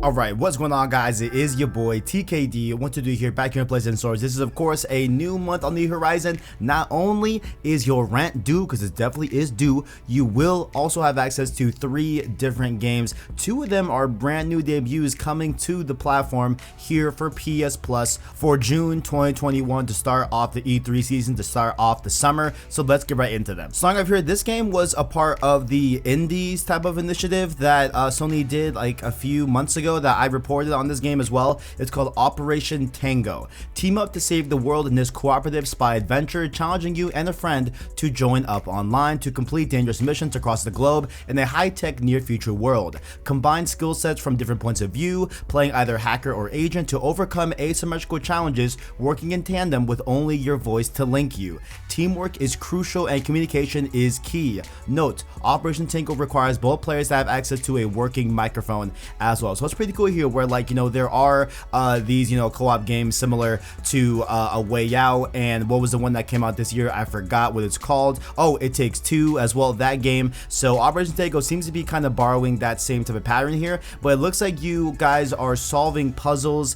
Alright, what's going on, guys? It is your boy TKD. What to do here, back here in PlayStation Stores. This is of course a new month on the horizon. Not only is your rent due, because it definitely is due, you will also have access to 3 different games. 2 of them are brand new debuts coming to the platform here for PS Plus for June 2021 to start off the E3 season, to start off the summer. So let's get right into them. Starting off here, this game was a part of the Indies type of initiative that Sony did like a few months ago that I reported on this game as well. It's called Operation Tango. Team up to save the world in this cooperative spy adventure, challenging you and a friend to join up online to complete dangerous missions across the globe in a high-tech near-future world. Combine skill sets from different points of view, playing either hacker or agent to overcome asymmetrical challenges, working in tandem with only your voice to link you. Teamwork is crucial and communication is key. Note, Operation Tango requires both players to have access to a working microphone as well. So it's pretty cool here where, like, there are these, co-op games similar to A Way Out, and what was the one that came out this year? I forgot what it's called. Oh, It Takes Two as well, that game. So Operation Tango seems to be kind of borrowing that same type of pattern here, but it looks like you guys are solving puzzles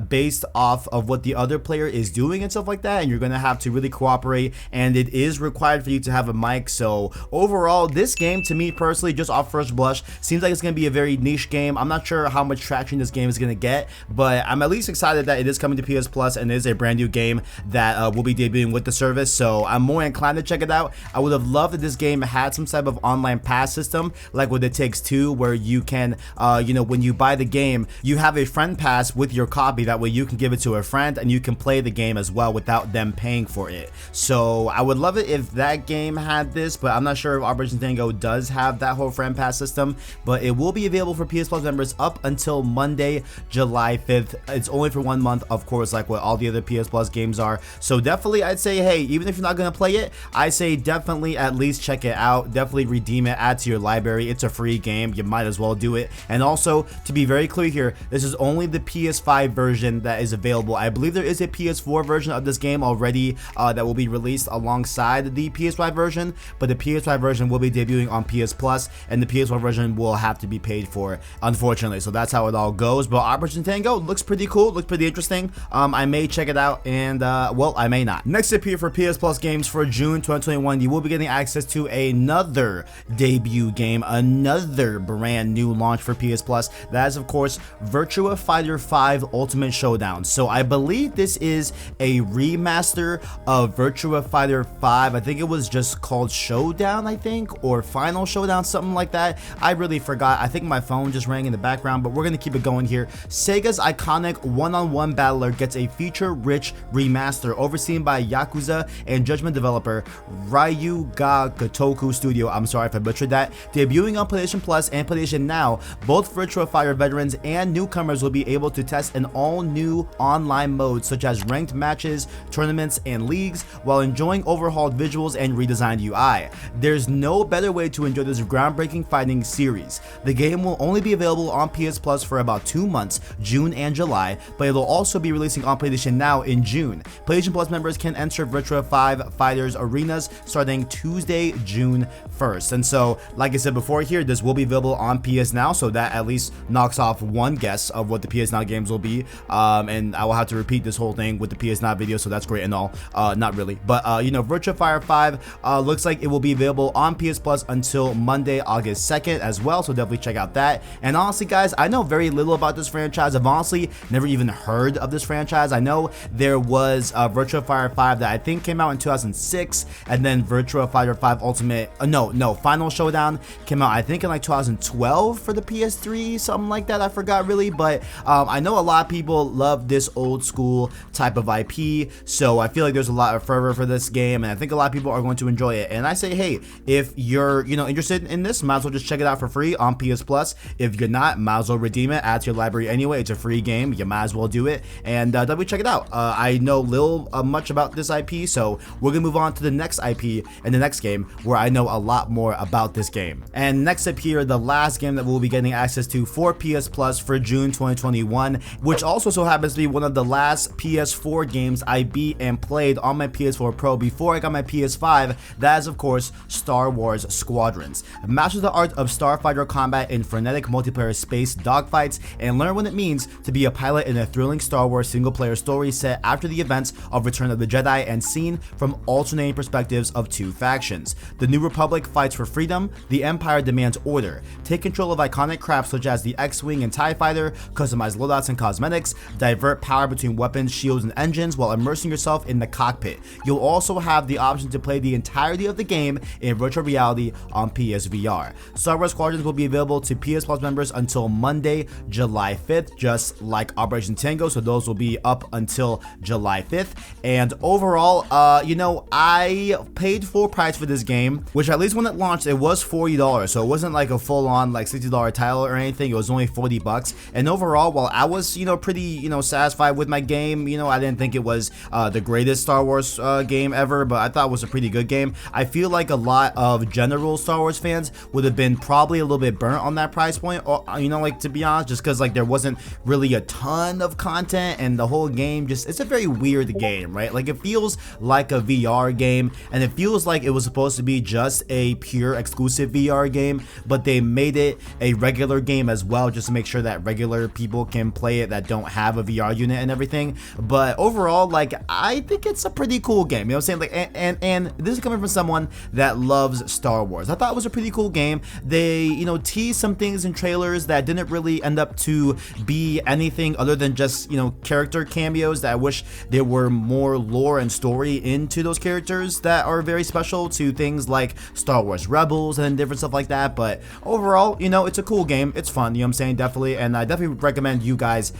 based off of what the other player is doing and stuff like that, and you're gonna have to really cooperate, and it is required for you to have a mic. So overall, this game to me personally, just off first blush, seems like it's gonna be a very niche game. I'm not sure how much traction this game is going to get, but I'm at least excited that it is coming to PS Plus and it is a brand new game that will be debuting with the service, so I'm more inclined to check it out. I would have loved if this game had some type of online pass system like what It Takes Two, where you can when you buy the game, you have a friend pass with your copy. That way you can give it to a friend and you can play the game as well without them paying for it. So I would love it if that game had this, but I'm not sure if Operation Tango does have that whole friend pass system. But it will be available for PS Plus members up until Monday, July 5th. It's only for 1 month, of course, like what all the other PS Plus games are. So definitely, I'd say, hey, even if you're not going to play it, I say definitely at least check it out. Definitely redeem it, add to your library. It's a free game. You might as well do it. And also, to be very clear here, this is only the PS5 version that is available. I believe there is a PS4 version of this game already that will be released alongside the PS5 version, but the PS5 version will be debuting on PS Plus, and the PS4 version will have to be paid for, unfortunately. So that's how it all goes. But Operation Tango looks pretty cool, looks pretty interesting. I may check it out, and well, I may not. Next up here for PS Plus games for June 2021, you will be getting access to another debut game, another brand new launch for PS Plus. That is, of course, Virtua Fighter 5 Ultimate Showdown. So I believe this is a remaster of Virtua Fighter 5. I think it was just called Showdown, I think, or Final Showdown, something like that. I really forgot. I think my phone just rang in the background, but we're gonna keep it going here. Sega's iconic one-on-one battler gets a feature-rich remaster overseen by Yakuza and Judgment developer Ryuga Gotoku Studio. I'm sorry if I butchered that. Debuting on PlayStation Plus and PlayStation Now, both Virtua Fighter veterans and newcomers will be able to test an all-new online mode such as ranked matches, tournaments, and leagues while enjoying overhauled visuals and redesigned UI. There's no better way to enjoy this groundbreaking fighting series. The game will only be available on PS Plus for about 2 months, June and July, but it'll also be releasing on PlayStation Now in June. PlayStation Plus members can enter Virtua 5 Fighters arenas starting Tuesday, June 1st. And so, like I said before here, this will be available on PS Now, so that at least knocks off one guess of what the PS Now games will be. And I will have to repeat this whole thing with the PS Now video, so that's great and all. Not really, but Virtua Fighter 5 looks like it will be available on PS Plus until Monday, August 2nd as well, so definitely check out that. And honestly, guys, I know very little about this franchise. I've honestly never even heard of this franchise. I know there was Virtua Fighter 5 that I think came out in 2006, and then Virtua Fighter 5 Ultimate, Final Showdown came out I think in like 2012 for the PS3, something like that. I forgot really, but I know a lot of people love this old school type of IP, so I feel like there's a lot of fervor for this game, and I think a lot of people are going to enjoy it. And I say, hey, if you're interested in this, might as well just check it out for free on PS Plus. If you're not, might as well redeem it, add to your library anyway. It's a free game, you might as well do it, and definitely check it out. I know little much about this IP, so we're gonna move on to the next IP and the next game where I know a lot more about this game. And next up here, the last game that we'll be getting access to for PS Plus for June 2021, which also so happens to be one of the last PS4 games I beat and played on my PS4 Pro before I got my PS5. That is, of course, Star Wars Squadrons. Masters the art of starfighter combat in frenetic multiplayer space fast-paced dogfights, and learn what it means to be a pilot in a thrilling Star Wars single-player story set after the events of Return of the Jedi and seen from alternating perspectives of two factions. The New Republic fights for freedom, the Empire demands order. Take control of iconic crafts such as the X-Wing and TIE Fighter, customize loadouts and cosmetics, divert power between weapons, shields, and engines while immersing yourself in the cockpit. You'll also have the option to play the entirety of the game in virtual reality on PSVR. Star Wars Squadrons will be available to PS Plus members until Monday, July 5th, just like Operation Tango, so those will be up until July 5th. And overall, I paid full price for this game, which at least when it launched, it was $40, so it wasn't like a full-on like $60 title or anything. It was only $40. And overall, while I was, pretty, satisfied with my game, I didn't think it was the greatest Star Wars game ever, but I thought it was a pretty good game. I feel like a lot of general Star Wars fans would have been probably a little bit burnt on that price point, or to be honest, just because like there wasn't really a ton of content, and the whole game it's a very weird game, right? Like it feels like a VR game, and it feels like it was supposed to be just a pure exclusive VR game, but they made it a regular game as well, just to make sure that regular people can play it that don't have a VR unit and everything. But overall, like I think it's a pretty cool game, what I'm saying? Like, and this is coming from someone that loves Star Wars. I thought it was a pretty cool game. They teased some things in trailers that didn't really end up to be anything other than just character cameos that I wish there were more lore and story into those characters that are very special to things like Star Wars Rebels and different stuff like that. But overall, it's a cool game. It's fun, what I'm saying, definitely, and I definitely recommend you guys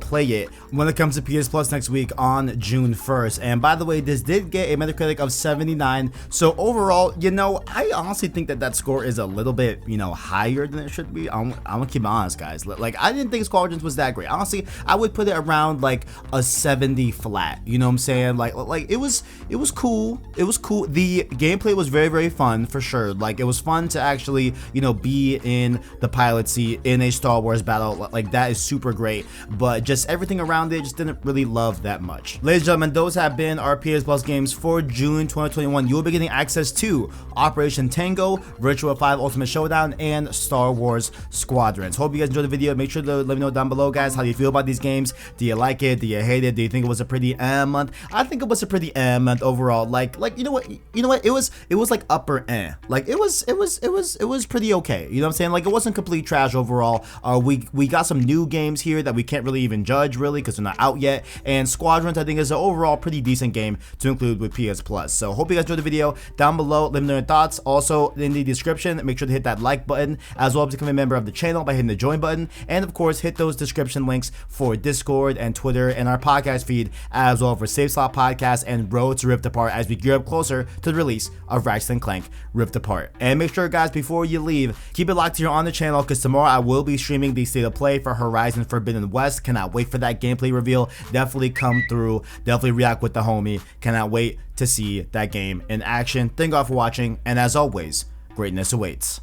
play it when it comes to PS Plus next week on June 1st. And by the way, this did get a Metacritic of 79, so overall, I honestly think that score is a little bit, higher than it should be. I'm gonna keep it honest, guys. Like, I didn't think Squadrons was that great. Honestly, I would put it around like a 70 flat. You know what I'm saying? Like it was cool. It was cool. The gameplay was very, very fun for sure. Like it was fun to actually, be in the pilot seat in a Star Wars battle. Like that is super great. But just everything around it just didn't really love that much. Ladies and gentlemen, those have been our PS Plus games for June 2021. You will be getting access to Operation Tango, Virtua 5 Ultimate Showdown, and Star Wars Squadrons. Hope you guys enjoyed the video. Make sure to let me know down below, guys, how you feel about these games. Do you like it? Do you hate it? Do you think it was a pretty month? I think it was a pretty month overall. Like you know what? It was like upper Like it was pretty okay. You know what I'm saying? Like it wasn't complete trash overall. We got some new games here that we can't really even judge really because they're not out yet. And Squadrons, I think, is an overall pretty decent game to include with PS Plus. So hope you guys enjoyed the video. Down below, let me know your thoughts. Also in the description, make sure to hit that like button, as well as become a member of the channel by hitting the join button, and of course hit those description links for Discord and Twitter and our podcast feed, as well for Safe Slot Podcast and Road to Rift Apart as we gear up closer to the release of Ratchet & Clank Rift Apart. And make sure, guys, before you leave, keep it locked here on the channel because tomorrow I will be streaming the State of Play for Horizon Forbidden West. Cannot wait for that gameplay reveal. Definitely come through. Definitely react with the homie. Cannot wait to see that game in action. Thank God for watching, and as always, greatness awaits.